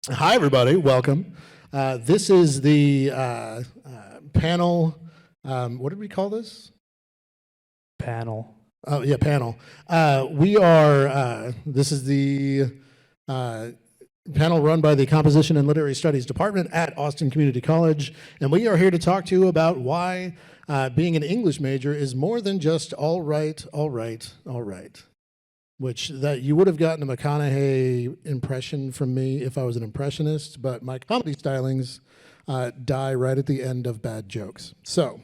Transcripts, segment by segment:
Hi, everybody. Welcome. This is the panel. What did we call this? Panel. Oh, yeah, panel. This is the panel run by the Composition and Literary Studies Department at Austin Community College. And we are here to talk to you about why being an English major is more than just all right, all right, all right. Which that you would have gotten a McConaughey impression from me if I was an impressionist, but my comedy stylings die right at the end of bad jokes. So,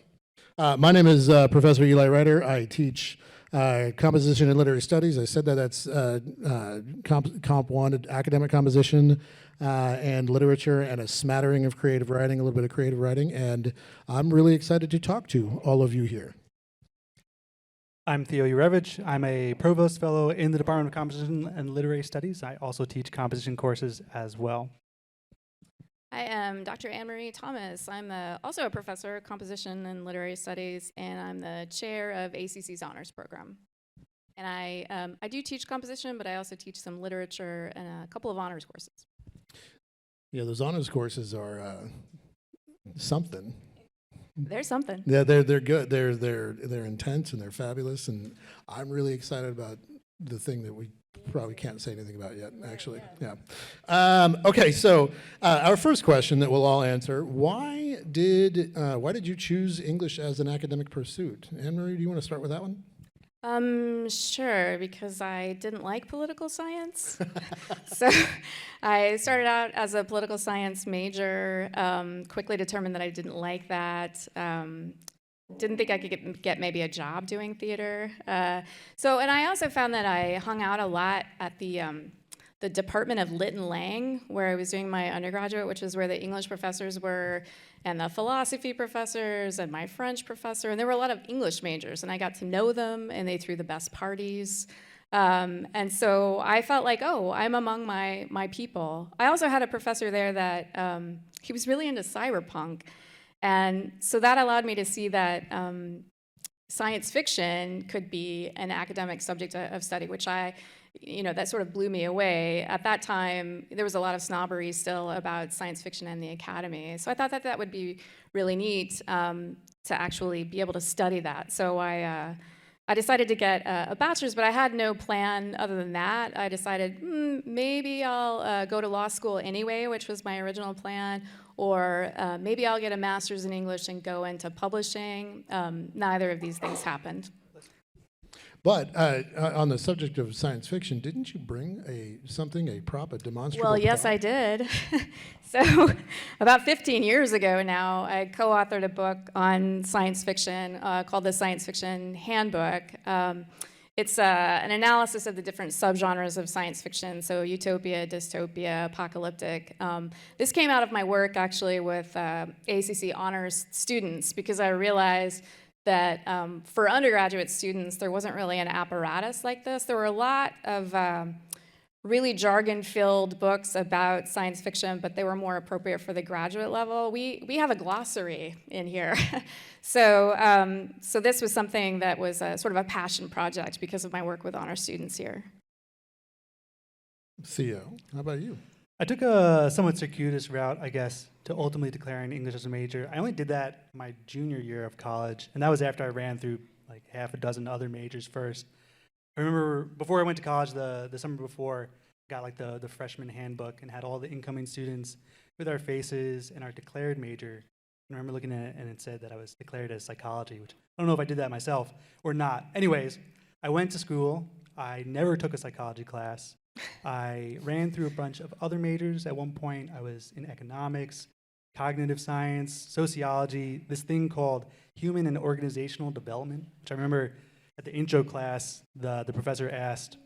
my name is Professor Eli Ryder. I teach composition and literary studies. I said that that's Comp 1, academic composition and literature, and a smattering of creative writing, a little bit of creative writing, and I'm really excited to talk to all of you here. I'm Theo Yurevitch. I'm a Provost Fellow in the Department of Composition and Literary Studies. I also teach composition courses as well. I am Dr. Anne-Marie Thomas. I'm also a professor of composition and literary studies, and I'm the chair of ACC's honors program. And I do teach composition, but I also teach some literature and a couple of honors courses. Yeah, those honors courses are something. There's something. Yeah, they're good. They're intense and they're fabulous, and I'm really excited about the thing that we probably can't say anything about yet. Actually, yeah. Okay, so our first question that we'll all answer: Why did you choose English as an academic pursuit? Anne-Marie, do you want to start with that one? Sure, because I didn't like political science. So I started out as a political science major, quickly determined that I didn't like that. Didn't think I could get maybe a job doing theater. And I also found that I hung out a lot at the Department of Lit and Lang, where I was doing my undergraduate, which is where the English professors were, and the philosophy professors, and my French professor, and there were a lot of English majors, and I got to know them, and they threw the best parties. And so I felt like, oh, I'm among my people. I also had a professor there that he was really into cyberpunk, and so that allowed me to see that science fiction could be an academic subject of study, which that sort of blew me away. At that time, there was a lot of snobbery still about science fiction and the academy. So I thought that would be really neat to actually be able to study that. So I decided to get a bachelor's, but I had no plan other than that. I decided maybe I'll go to law school anyway, which was my original plan, or maybe I'll get a master's in English and go into publishing. Neither of these things happened. But on the subject of science fiction, didn't you bring a demonstrable? Well, yes, I did. So about 15 years ago now, I co-authored a book on science fiction called the Science Fiction Handbook. It's an analysis of the different subgenres of science fiction, so utopia, dystopia, apocalyptic. This came out of my work actually with ACC honors students, because I realized that for undergraduate students, there wasn't really an apparatus like this. There were a lot of really jargon-filled books about science fiction, but they were more appropriate for the graduate level. We have a glossary in here. So this was something that was sort of a passion project because of my work with honor students here. Theo, how about you? I took a somewhat circuitous route, I guess, to ultimately declaring English as a major. I only did that my junior year of college, and that was after I ran through like half a dozen other majors first. I remember before I went to college, the summer before, I got like the freshman handbook and had all the incoming students with our faces and our declared major. And I remember looking at it, and it said that I was declared as psychology, which I don't know if I did that myself or not. Anyways, I went to school. I never took a psychology class. I ran through a bunch of other majors. At one point, I was in economics, cognitive science, sociology, this thing called human and organizational development, which I remember at the intro class, the professor asked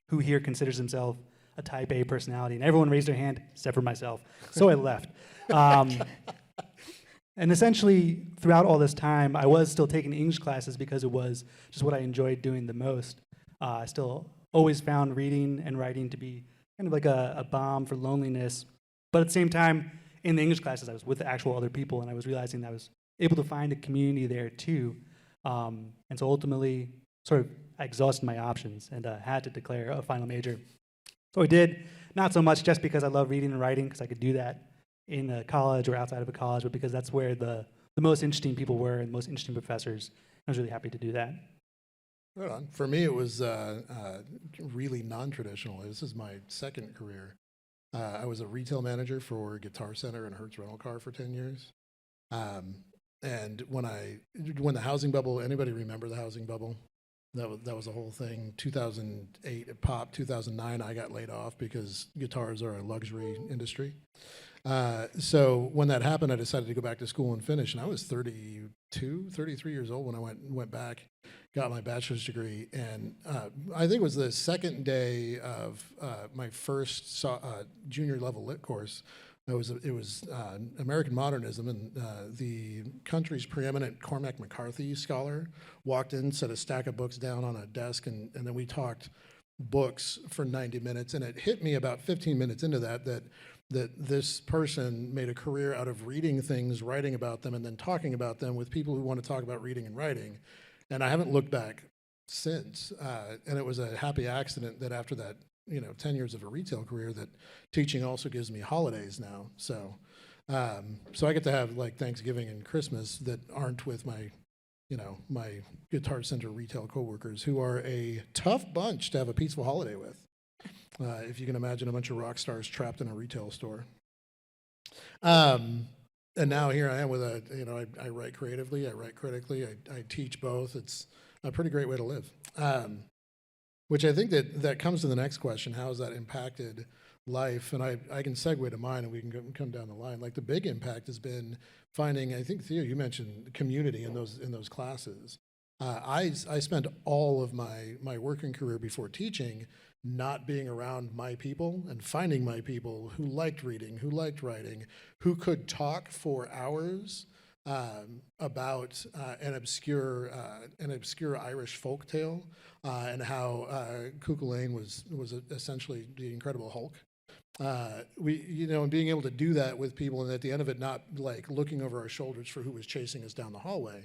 who here considers himself a type A personality, and everyone raised their hand except for myself. So I left. And essentially, throughout all this time, I was still taking English classes because it was just what I enjoyed doing the most. I still always found reading and writing to be kind of like a balm for loneliness. But at the same time, in the English classes, I was with the actual other people, and I was realizing I was able to find a community there too. And so ultimately, sort of, I exhausted my options and had to declare a final major. So I did, not so much just because I love reading and writing, because I could do that in a college or outside of a college, but because that's where the most interesting people were and most interesting professors. I was really happy to do that. Right on. For me, it was really non-traditional. This is my second career. I was a retail manager for Guitar Center and Hertz Rental Car for 10 years. And when the housing bubble, anybody remember the housing bubble? That was a whole thing. 2008 it popped. 2009 I got laid off because guitars are a luxury industry. So when that happened, I decided to go back to school and finish. And I was 32, 33 years old when I went back, got my bachelor's degree. And I think it was the second day of my first junior level lit course. It was American modernism, and the country's preeminent Cormac McCarthy scholar walked in, set a stack of books down on a desk, and then we talked books for 90 minutes. And it hit me about 15 minutes into that this person made a career out of reading things, writing about them, and then talking about them with people who want to talk about reading and writing. And I haven't looked back since. And it was a happy accident that after that, 10 years of a retail career, that teaching also gives me holidays now. So I get to have like Thanksgiving and Christmas that aren't with my Guitar Center retail coworkers, who are a tough bunch to have a peaceful holiday with. If you can imagine a bunch of rock stars trapped in a retail store. And now here I am with I write creatively, I write critically, I teach both. It's a pretty great way to live. Which I think that comes to the next question: how has that impacted life? And I can segue to mine, and we can come down the line. Like, the big impact has been finding. I think, Theo, you mentioned community in those classes. I spent all of my working career before teaching not being around my people and finding my people who liked reading, who liked writing, who could talk for hours about an obscure Irish folktale and how Cuchulainn was essentially the Incredible Hulk. And being able to do that with people, and at the end of it, not like looking over our shoulders for who was chasing us down the hallway,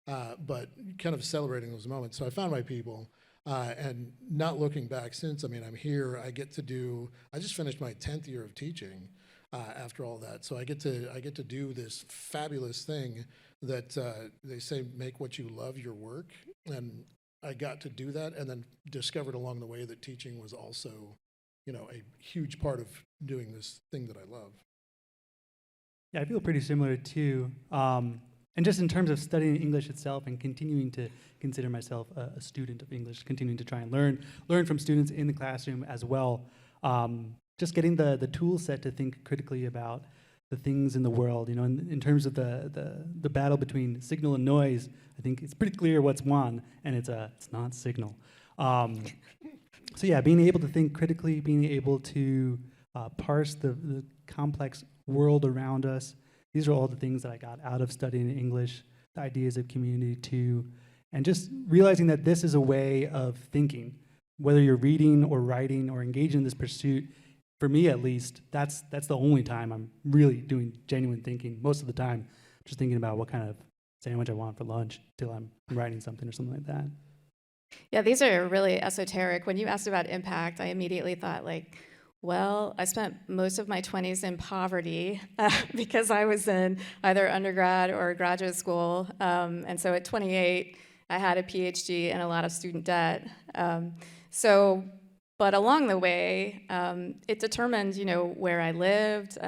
but kind of celebrating those moments. So I found my people, and not looking back since. I mean, I'm here. I just finished my 10th year of teaching. After all that, so I get to do this fabulous thing that they say, make what you love your work, and I got to do that, and then discovered along the way that teaching was also, a huge part of doing this thing that I love. Yeah, I feel pretty similar too. And just in terms of studying English itself and continuing to consider myself a student of English, continuing to try and learn from students in the classroom as well. Just getting the tool set to think critically about the things in the world. In terms of the battle between signal and noise, I think it's pretty clear what's won, and it's not signal. So yeah, being able to think critically, being able to parse the complex world around us. These are all the things that I got out of studying English, the ideas of community too, and just realizing that this is a way of thinking. Whether you're reading or writing or engaging in this pursuit, for me at least, that's the only time I'm really doing genuine thinking. Most of the time, just thinking about what kind of sandwich I want for lunch till I'm writing something or something like that. Yeah, these are really esoteric. When you asked about impact, I immediately thought, I spent most of my 20s in poverty because I was in either undergrad or graduate school. And so at 28, I had a PhD and a lot of student debt. But along the way, it determined, where I lived.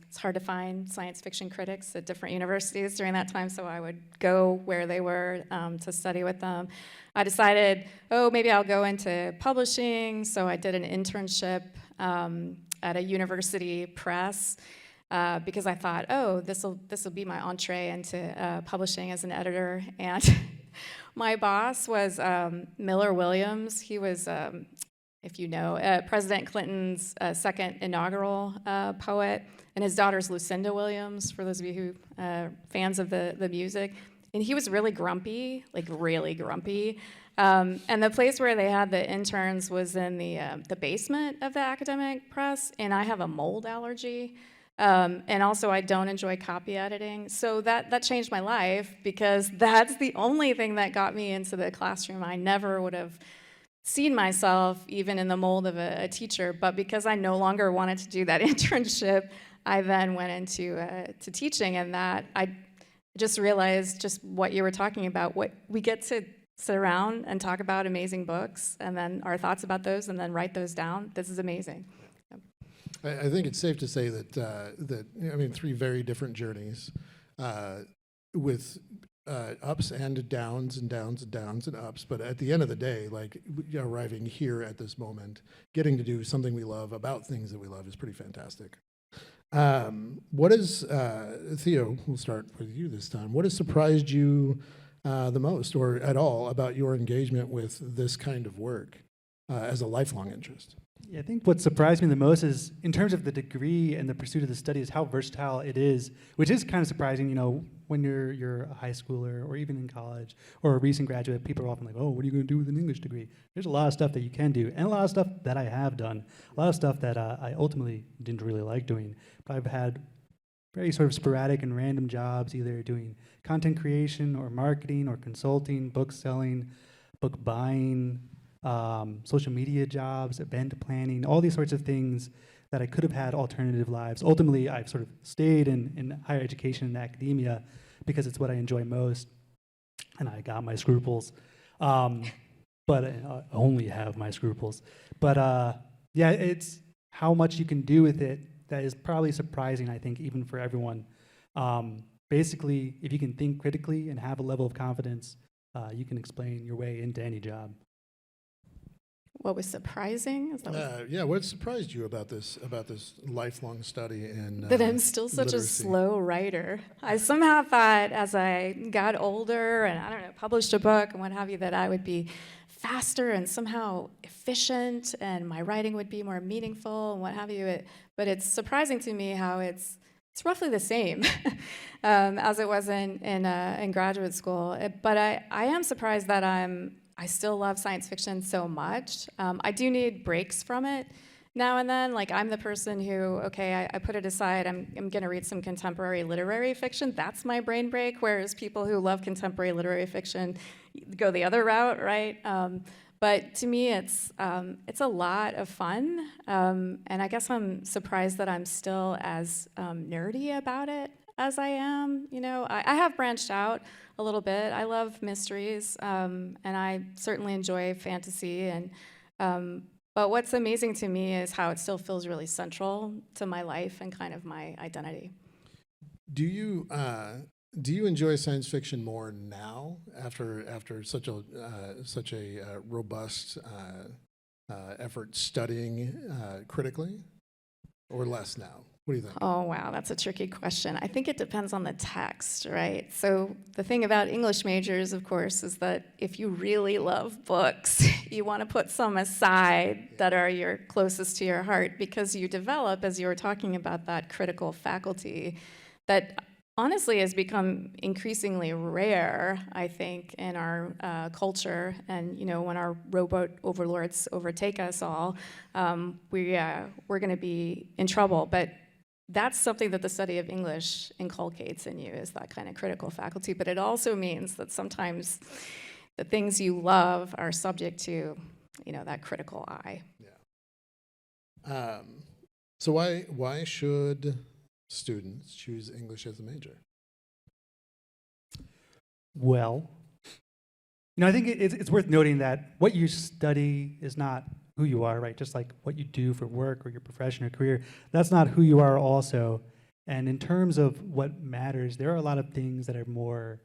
It's hard to find science fiction critics at different universities during that time, so I would go where they were to study with them. I decided, maybe I'll go into publishing, so I did an internship at a university press because I thought, this will be my entree into publishing as an editor. And my boss was Miller Williams. He was if you know, President Clinton's second inaugural poet, and his daughter's Lucinda Williams, for those of you who fans of the music. And he was really grumpy, really grumpy. And the place where they had the interns was in the basement of the academic press, and I have a mold allergy. And also I don't enjoy copy editing. So that changed my life because that's the only thing that got me into the classroom. I never would have seen myself even in the mold of a teacher, but because I no longer wanted to do that internship, I then went into to teaching, and that I just realized just what you were talking about. What we get to sit around and talk about amazing books, and then our thoughts about those, and then write those down. This is amazing. I think it's safe to say that I mean, 3 very different journeys with ups and downs and downs and downs and ups. But at the end of the day, like, arriving here at this moment, getting to do something we love about things that we love is pretty fantastic. What is, Theo, we'll start with you this time. What has surprised you the most, or at all, about your engagement with this kind of work as a lifelong interest? Yeah, I think what surprised me the most is, in terms of the degree and the pursuit of the study, is how versatile it is, which is kind of surprising. You know, when you're a high schooler or even in college or a recent graduate, people are often like, oh, what are you going to do with an English degree? There's a lot of stuff that you can do, and a lot of stuff that I have done, a lot of stuff that I ultimately didn't really like doing. But I've had very sort of sporadic and random jobs, either doing content creation or marketing or consulting, book selling, book buying, social media jobs, event planning, all these sorts of things that I could have had alternative lives. Ultimately, I've sort of stayed in higher education and academia because it's what I enjoy most, and I got my scruples, but I only have my scruples. But yeah, it's how much you can do with it that is probably surprising, I think, even for everyone. Basically, if you can think critically and have a level of confidence, you can explain your way into any job. What was surprising? Is that Yeah, what surprised you about this lifelong study in that I'm still such literacy? a slow writer. I somehow thought as I got older and, I don't know, published a book and what have you, that I would be faster and somehow efficient and my writing would be more meaningful and what have you. But it's surprising to me how it's roughly the same as it was in graduate school. But I am surprised that I still love science fiction so much. I do need breaks from it now and then. Like, I'm the person who, okay, I put it aside, I'm gonna read some contemporary literary fiction. That's my brain break, whereas people who love contemporary literary fiction go the other route, right? But to me, it's a lot of fun. And I guess I'm surprised that I'm still as nerdy about it as I am. You know, I have branched out a little bit. I love mysteries, and I certainly enjoy fantasy. And but what's amazing to me is how it still feels really central to my life and kind of my identity. Do you enjoy science fiction more now after such a robust effort studying critically, or less now? What do you think? Oh, wow, that's a tricky question. I think it depends on the text, right? So the thing about English majors, of course, is that if you really love books, you want to put some aside that are your closest to your heart, because you develop, as you were talking about, that critical faculty that honestly has become increasingly rare, I think, in our culture. And, you know, when our robot overlords overtake us all, we're going to be in trouble. But that's something that the study of English inculcates in you, is that kind of critical faculty. But it also means that sometimes the things you love are subject to, you know, that critical eye. Yeah. So why should students choose English as a major? Well, you know, I think it's worth noting that what you study is not who you are, right? Just like what you do for work or your profession or career, that's not who you are also. And in terms of what matters, there are a lot of things that are more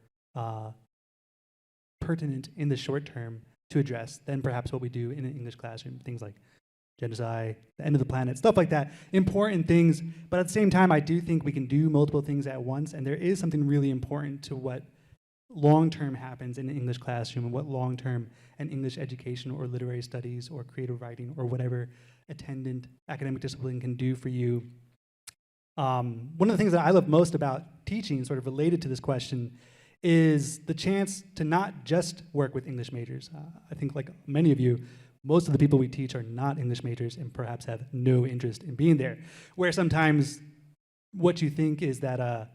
pertinent in the short term to address than perhaps what we do in an English classroom. Things like genocide, the end of the planet, stuff like that. Important things, but at the same time, I do think we can do multiple things at once, and there is something really important to what long-term happens in an English classroom and what long-term an English education or literary studies or creative writing or whatever attendant academic discipline can do for you. One of the things that I love most about teaching, sort of related to this question, is the chance to not just work with English majors. I think, like many of you, most of the people we teach are not English majors and perhaps have no interest in being there. Where sometimes what you think is that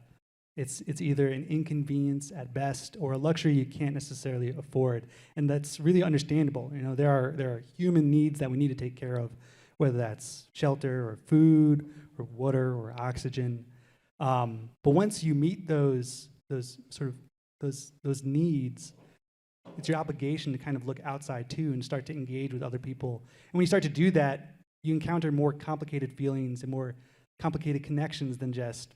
It's either an inconvenience at best or a luxury you can't necessarily afford, and that's really understandable. You know, there are human needs that we need to take care of, whether that's shelter or food or water or oxygen. But once you meet those needs, it's your obligation to kind of look outside too and start to engage with other people. And when you start to do that, you encounter more complicated feelings and more complicated connections than just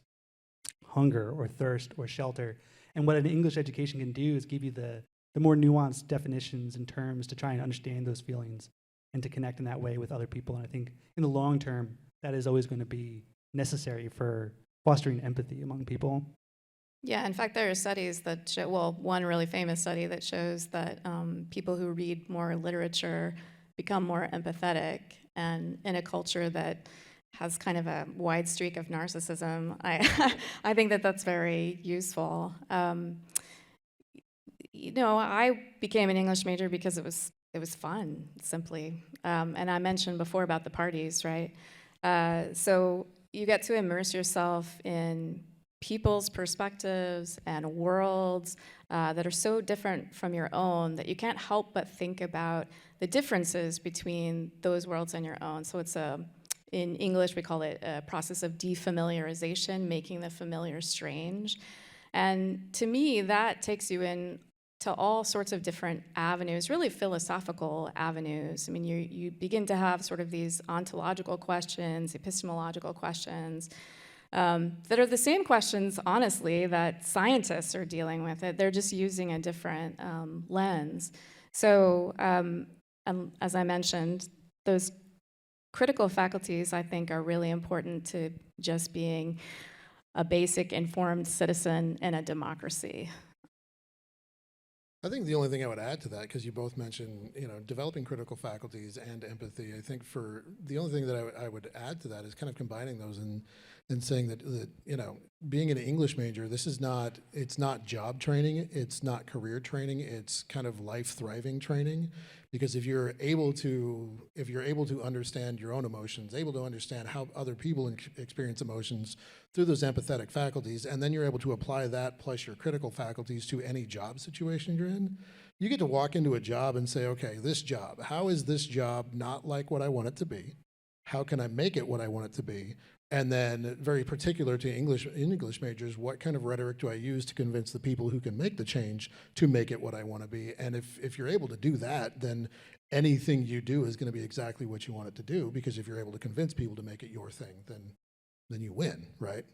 hunger or thirst or shelter. And what an English education can do is give you the more nuanced definitions and terms to try and understand those feelings and to connect in that way with other people. And I think in the long term, that is always going to be necessary for fostering empathy among people. Yeah, in fact, there are studies that show, well, one really famous study that shows that people who read more literature become more empathetic, and in a culture that has kind of a wide streak of narcissism, I think that that's very useful. You know, I became an English major because it was fun, simply. And I mentioned before about the parties, right? So you get to immerse yourself in people's perspectives and worlds that are so different from your own that you can't help but think about the differences between those worlds and your own. So it's in English, we call it a process of defamiliarization, making the familiar strange. And to me, that takes you in to all sorts of different avenues, really philosophical avenues. I mean, you begin to have sort of these ontological questions, epistemological questions, that are the same questions, honestly, that scientists are dealing with. They're just using a different lens. So, as I mentioned, those critical faculties, I think, are really important to just being a basic informed citizen in a democracy. I think the only thing I would add to that, because you both mentioned, you know, developing critical faculties and empathy, I think for the only thing that I would add to that is kind of combining those and saying that, you know, being an English major, it's not job training, it's not career training, it's kind of life thriving training. Because if you're able to understand your own emotions, able to understand how other people experience emotions through those empathetic faculties, and then you're able to apply that plus your critical faculties to any job situation you're in, you get to walk into a job and say, okay, this job, how is this job not like what I want it to be? How can I make it what I want it to be? And then, very particular to English majors, what kind of rhetoric do I use to convince the people who can make the change to make it what I want to be? And if you're able to do that, then anything you do is going to be exactly what you want it to do, because if you're able to convince people to make it your thing, then you win, right?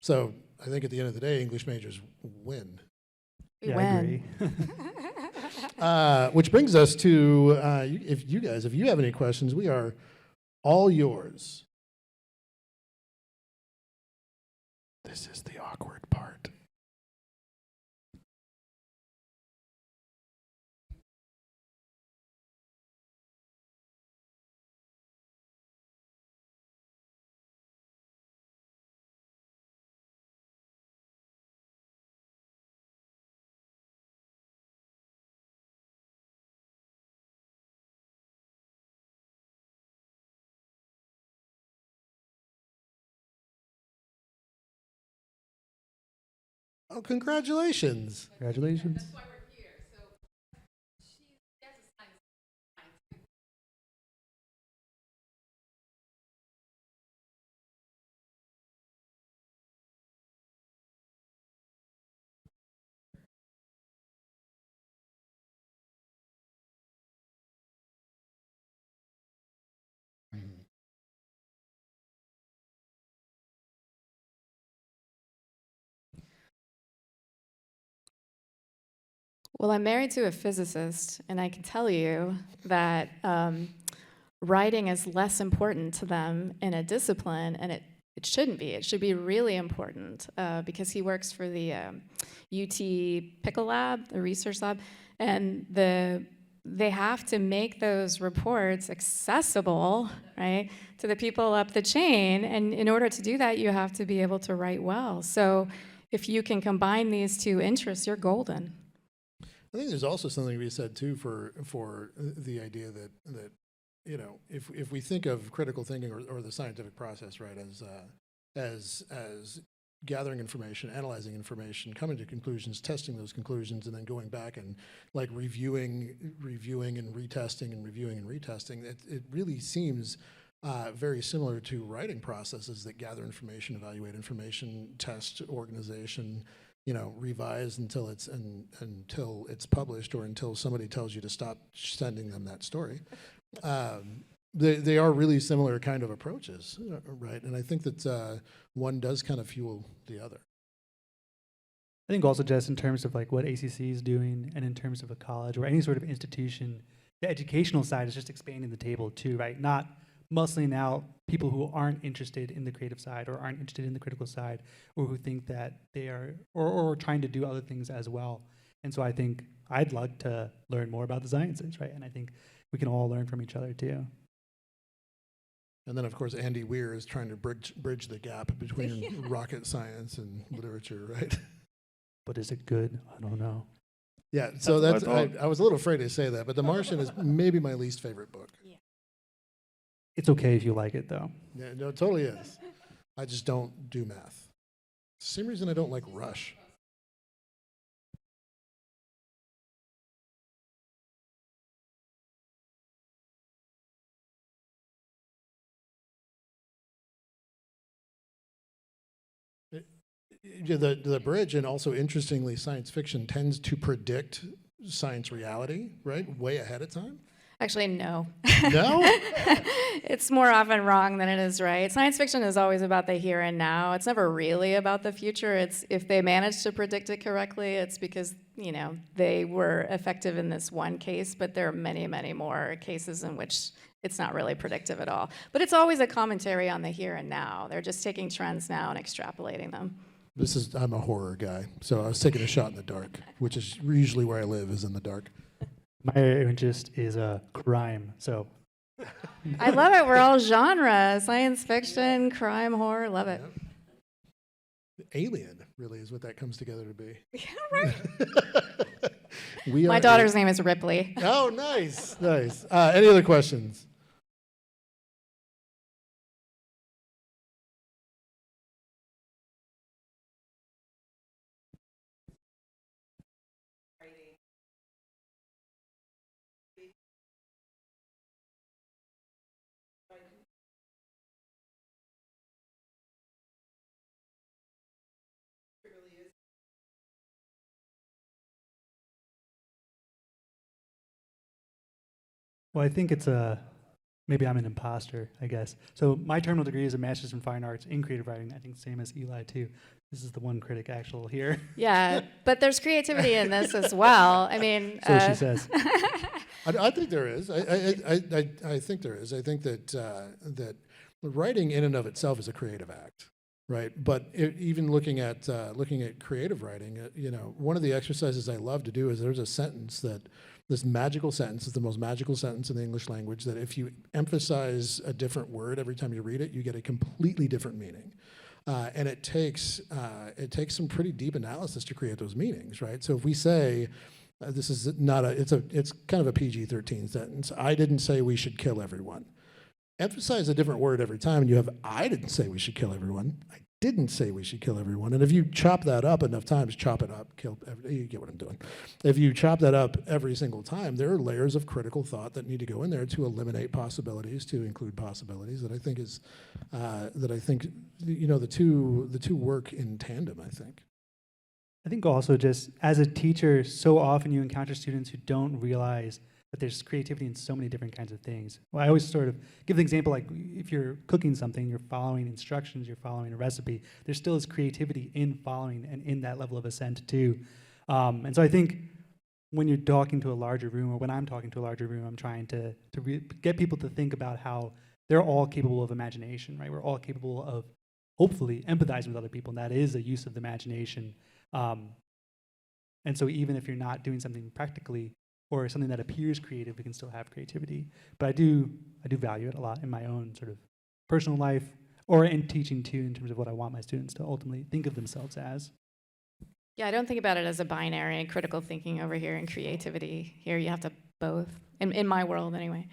So I think at the end of the day, English majors win. Yeah, I agree. Which brings us to, if you have any questions, we are all yours. This is the awkward part. Oh, congratulations. Congratulations. Well, I'm married to a physicist, and I can tell you that writing is less important to them in a discipline, and it shouldn't be. It should be really important because he works for the UT Pickle Lab, the research lab, and they have to make those reports accessible, right, to the people up the chain. And in order to do that, you have to be able to write well. So if you can combine these two interests, you're golden. I think there's also something to be said too for the idea that you know, if we think of critical thinking or the scientific process, right, as gathering information, analyzing information, coming to conclusions, testing those conclusions, and then going back and like reviewing and retesting and reviewing and retesting. It really seems very similar to writing processes that gather information, evaluate information, test organization, revise until it's published or until somebody tells you to stop sending them that story. They are really similar kind of approaches, right? And I think that one does kind of fuel the other. I think also just in terms of like what ACC is doing and in terms of a college or any sort of institution, the educational side is just expanding the table too, right? Not muscling out people who aren't interested in the creative side or aren't interested in the critical side or who think that they are, or trying to do other things as well. And so I think I'd like to learn more about the sciences, right? And I think we can all learn from each other too. And then, of course, Andy Weir is trying to bridge the gap between rocket science and literature, right? But is it good? I don't know. Yeah, so I was a little afraid to say that, but The Martian is maybe my least favorite book. Yeah. It's okay if you like it, though. Yeah, no, it totally is. I just don't do math. Same reason I don't like Rush. The bridge, and also interestingly, science fiction tends to predict science reality, right? Way ahead of time. Actually, no. No? It's more often wrong than it is right. Science fiction is always about the here and now. It's never really about the future. It's if they manage to predict it correctly, it's because, they were effective in this one case, but there are many, many more cases in which it's not really predictive at all. But it's always a commentary on the here and now. They're just taking trends now and extrapolating them. I'm a horror guy, so I was taking a shot in the dark, which is usually where I live, is in the dark. My interest is crime, so. I love it. We're all genre. Science fiction, crime, horror. Love it. Yep. Alien really is what that comes together to be. Yeah, right. My My daughter's name is Ripley. Oh, nice, nice. Any other questions? Well, I think it's maybe I'm an imposter, I guess. So my terminal degree is a master's in fine arts in creative writing. I think same as Eli too. This is the one critic actual here. Yeah, but there's creativity in this as well. I mean, So she says. I think there is. I think there is. I think that writing in and of itself is a creative act, right? But even looking at creative writing, one of the exercises I love to do is there's a sentence this magical sentence is the most magical sentence in the English language, that if you emphasize a different word every time you read it, you get a completely different meaning. And it takes some pretty deep analysis to create those meanings, right? So if we say, this is not it's kind of a PG-13 sentence. I didn't say we should kill everyone. Emphasize a different word every time, and you have, I didn't say we should kill everyone. I didn't say we should kill everyone. And if you chop that up enough times, you get what I'm doing. If you chop that up every single time, there are layers of critical thought that need to go in there to eliminate possibilities, to include possibilities, that I think the two work in tandem, I think. I think also just as a teacher, so often you encounter students who don't realize that there's creativity in so many different kinds of things. Well, I always sort of give the example, like if you're cooking something, you're following instructions, you're following a recipe, there still is creativity in following and in that level of assent too. And so I think when you're talking to a larger room, or when I'm talking to a larger room, I'm trying to get people to think about how they're all capable of imagination, right? We're all capable of hopefully empathizing with other people, and that is a use of the imagination. And so even if you're not doing something practically or something that appears creative, we can still have creativity. But I do value it a lot in my own sort of personal life or in teaching too, in terms of what I want my students to ultimately think of themselves as. Yeah, I don't think about it as a binary, critical thinking over here and creativity here. You have to both, in my world anyway.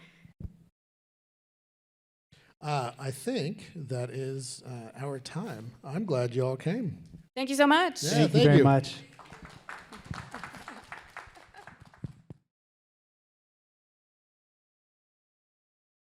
I think that is our time. I'm glad you all came. Thank you so much. Yeah, Thank you thank very you. much.